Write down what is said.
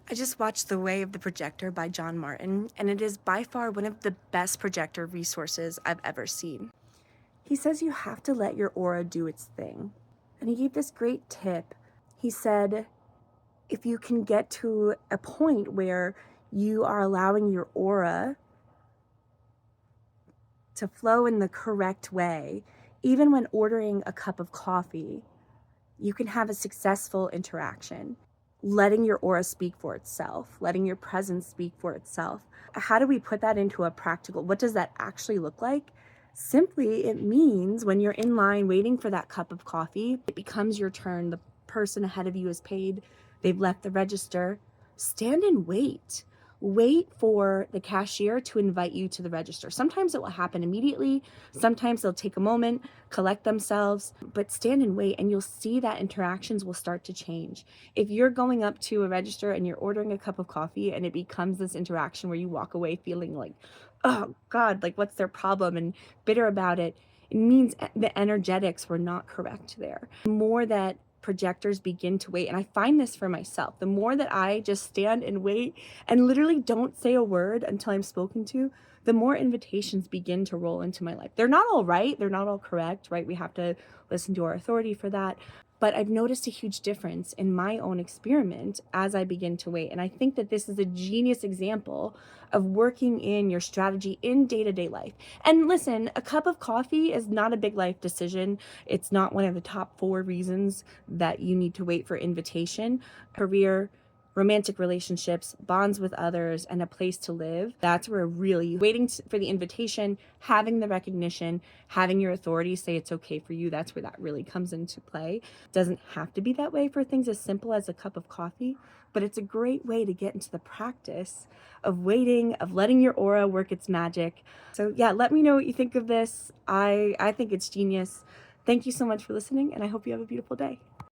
I just watched The Way of the Projector by John Martin, and it is by far one of the best projector resources I've ever seen. He says you have to let your aura do its thing. And he gave this great tip. He said, if you can get to a point where you are allowing your aura to flow in the correct way, even when ordering a cup of coffee, you can have a successful interaction. Letting your aura speak for itself, letting your presence speak for itself. How do we put that into a practical, what does that actually look like? Simply, it means when you're in line waiting for that cup of coffee, it becomes your turn. The person ahead of you is paid, they've left the register. Stand and wait. Wait for the cashier to invite you to the register. Sometimes it will happen immediately. Sometimes they'll take a moment, collect themselves, but stand and wait, and you'll see that interactions will start to change. If you're going up to a register and you're ordering a cup of coffee and it becomes this interaction where you walk away feeling like, oh God, like what's their problem, and bitter about it, it means the energetics were not correct there. The more that projectors begin to wait, and I find this for myself, the more that I just stand and wait and literally don't say a word until I'm spoken to, the more invitations begin to roll into my life. They're not all right, they're not all correct, right? We have to listen to our authority for that. But I've noticed a huge difference in my own experiment as I begin to wait. And I think that this is a genius example of working in your strategy in day-to-day life. And listen, a cup of coffee is not a big life decision. It's not one of the top 4 reasons that you need to wait for invitation. Career, romantic relationships, bonds with others, and a place to live. That's where really waiting for the invitation, having the recognition, having your authority say it's okay for you, that's where that really comes into play. It doesn't have to be that way for things as simple as a cup of coffee, but it's a great way to get into the practice of waiting, of letting your aura work its magic. So yeah, let me know what you think of this. I think it's genius. Thank you so much for listening, and I hope you have a beautiful day.